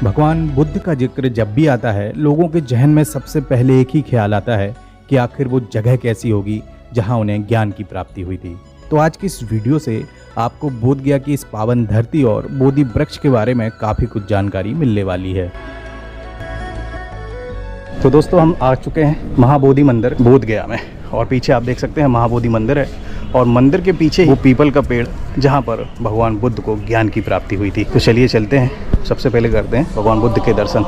भगवान बुद्ध का जिक्र जब भी आता है, लोगों के जहन में सबसे पहले एक ही ख्याल आता है कि आखिर वो जगह कैसी होगी जहां उन्हें ज्ञान की प्राप्ति हुई थी। तो आज की इस वीडियो से आपको बोध गया की इस पावन धरती और बोधि वृक्ष के बारे में काफ़ी कुछ जानकारी मिलने वाली है। तो दोस्तों, हम आ चुके हैं महाबोधि मंदिर बोध गया में, और पीछे आप देख सकते हैं महाबोधि मंदिर है, और मंदिर के पीछे वो पीपल का पेड़ जहाँ पर भगवान बुद्ध को ज्ञान की प्राप्ति हुई थी। तो चलिए चलते हैं, सबसे पहले करते हैं भगवान बुद्ध के दर्शन।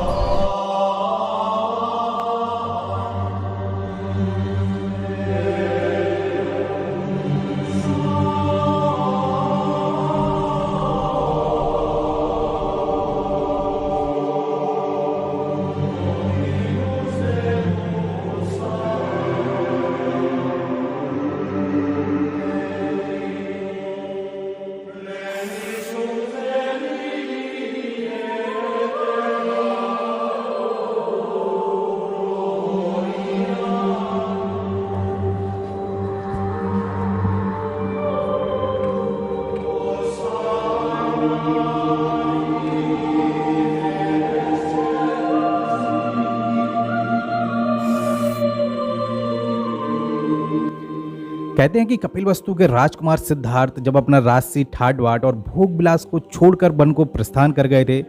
कहते हैं कि कपिलवस्तु के राजकुमार सिद्धार्थ जब अपना राजसी ठाट बाट और भोग विलास को छोड़कर वन को प्रस्थान कर गए थे,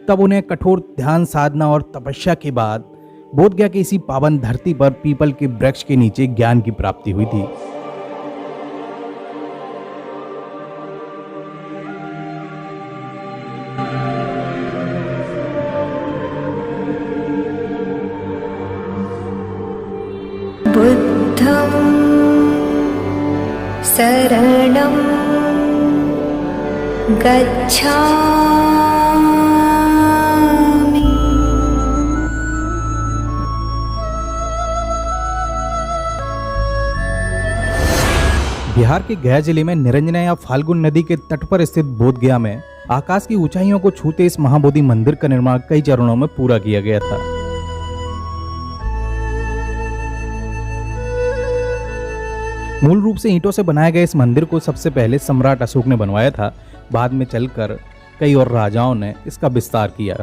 तब उन्हें कठोर ध्यान साधना और तपस्या के बाद बोध गया कि इसी पावन धरती पर पीपल के वृक्ष के नीचे ज्ञान की प्राप्ति हुई थी। बुद्धं शरणं गच्छामि। बिहार के गया जिले में निरंजना या फाल्गुन नदी के तट पर स्थित बोध गया में आकाश की ऊंचाइयों को छूते इस महाबोधि मंदिर का निर्माण कई चरणों में पूरा किया गया था। मूल रूप से ईंटों से बनाए गए इस मंदिर को सबसे पहले सम्राट अशोक ने बनवाया था। बाद में चलकर कई और राजाओं ने इसका विस्तार किया,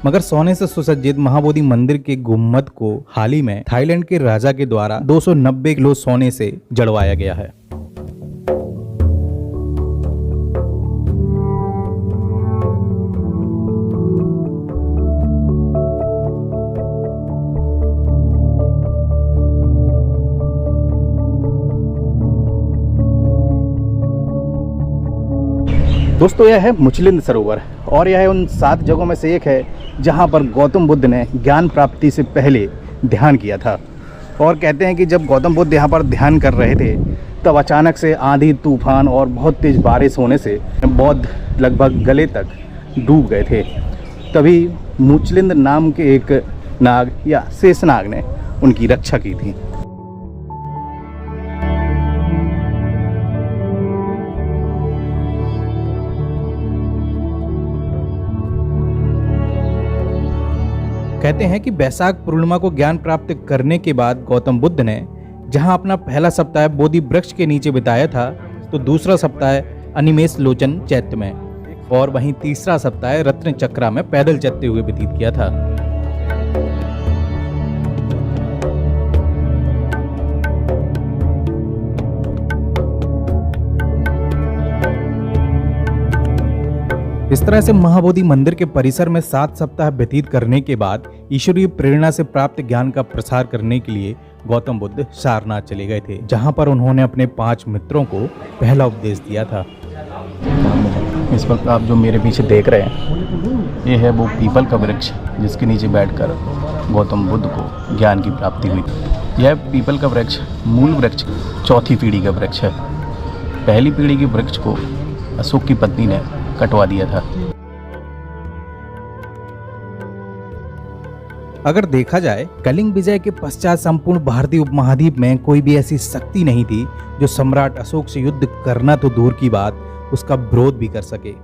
मगर सोने से सुसज्जित महाबोधि मंदिर के गुम्बद को हाल ही में थाईलैंड के राजा के द्वारा 290 किलो सोने से जड़वाया गया है। दोस्तों, यह है मुचलिंद सरोवर, और यह उन 7 जगहों में से एक है जहां पर गौतम बुद्ध ने ज्ञान प्राप्ति से पहले ध्यान किया था। और कहते हैं कि जब गौतम बुद्ध यहां पर ध्यान कर रहे थे, तब अचानक से आंधी तूफान और बहुत तेज बारिश होने से बौद्ध लगभग गले तक डूब गए थे। तभी मुचलिंद नाम के एक नाग या शेषनाग ने उनकी रक्षा की थी। कहते हैं कि बैसाख पूर्णिमा को ज्ञान प्राप्त करने के बाद गौतम बुद्ध ने जहां अपना पहला सप्ताह बोधि वृक्ष के नीचे बिताया था, तो दूसरा सप्ताह अनिमेष लोचन चैत्य में, और वहीं तीसरा सप्ताह रत्न चक्रा में पैदल चलते हुए व्यतीत किया था। इस तरह से महाबोधि मंदिर के परिसर में 7 सप्ताह व्यतीत करने के बाद ईश्वरीय प्रेरणा से प्राप्त ज्ञान का प्रसार करने के लिए गौतम बुद्ध सारनाथ चले गए थे, जहां पर उन्होंने अपने 5 मित्रों को पहला उपदेश दिया था। इस वक्त आप जो मेरे पीछे देख रहे हैं, ये है वो पीपल का वृक्ष जिसके नीचे बैठकर गौतम बुद्ध को ज्ञान की प्राप्ति हुई थी। यह पीपल का वृक्ष मूल वृक्ष 4थी पीढ़ी का वृक्ष है। पहली पीढ़ी के वृक्ष को अशोक की पत्नी ने कटवा दिया था। अगर देखा जाए, कलिंग विजय के पश्चात संपूर्ण भारतीय उपमहाद्वीप में कोई भी ऐसी शक्ति नहीं थी जो सम्राट अशोक से युद्ध करना तो दूर की बात, उसका विरोध भी कर सके।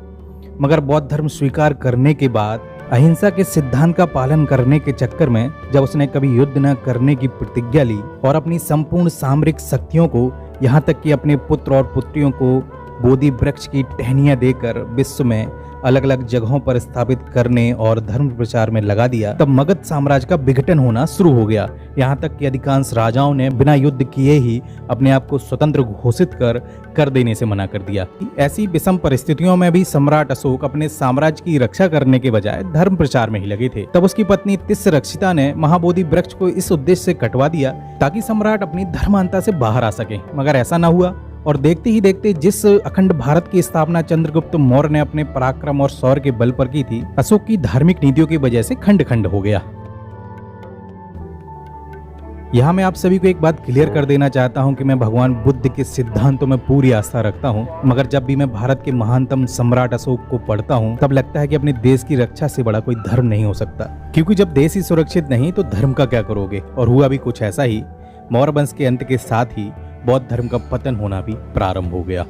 मगर बौद्ध धर्म स्वीकार करने के बाद अहिंसा के सिद्धांत का पालन करने के चक्कर में जब उसने कभी युद्ध न करने की प्रतिज्ञा ली और अपनी संपूर्ण सामरिक शक्तियों को, यहाँ तक कि अपने पुत्र और पुत्रियों को बोधि वृक्ष की टहनियां देकर विश्व में अलग अलग जगहों पर स्थापित करने और धर्म प्रचार में लगा दिया, तब मगध साम्राज्य का विघटन होना शुरू हो गया। यहाँ तक कि अधिकांश राजाओं ने बिना युद्ध किए ही अपने आप को स्वतंत्र घोषित कर देने से मना कर दिया। ऐसी विषम परिस्थितियों में भी सम्राट अशोक अपने साम्राज्य की रक्षा करने के बजाय धर्म प्रचार में ही लगे थे। तब उसकी पत्नी तिस्रक्षिता ने महाबोधि वृक्ष को इस उद्देश्य से कटवा दिया ताकि सम्राट अपनी धर्मांधता से बाहर आ सके, मगर ऐसा न हुआ और देखते ही देखते जिस अखंड भारत की स्थापना चंद्रगुप्त मौर्य ने अपने पराक्रम और शौर्य के बल पर की थी, अशोक की धार्मिक नीतियों की वजह से खंड खंड हो गया। यहाँ मैं आप सभी को एक बात क्लियर कर देना चाहता हूँ कि मैं भगवान बुद्ध के सिद्धांतों में पूरी आस्था रखता हूँ, मगर जब भी मैं भारत के महानतम सम्राट अशोक को पढ़ता हूँ तब लगता है कि अपने देश की रक्षा से बड़ा कोई धर्म नहीं हो सकता, क्योंकि जब देश ही सुरक्षित नहीं तो धर्म का क्या करोगे। और हुआ भी कुछ ऐसा ही। मौर्य वंश के अंत के साथ ही बौद्ध धर्म का पतन होना भी प्रारंभ हो गया।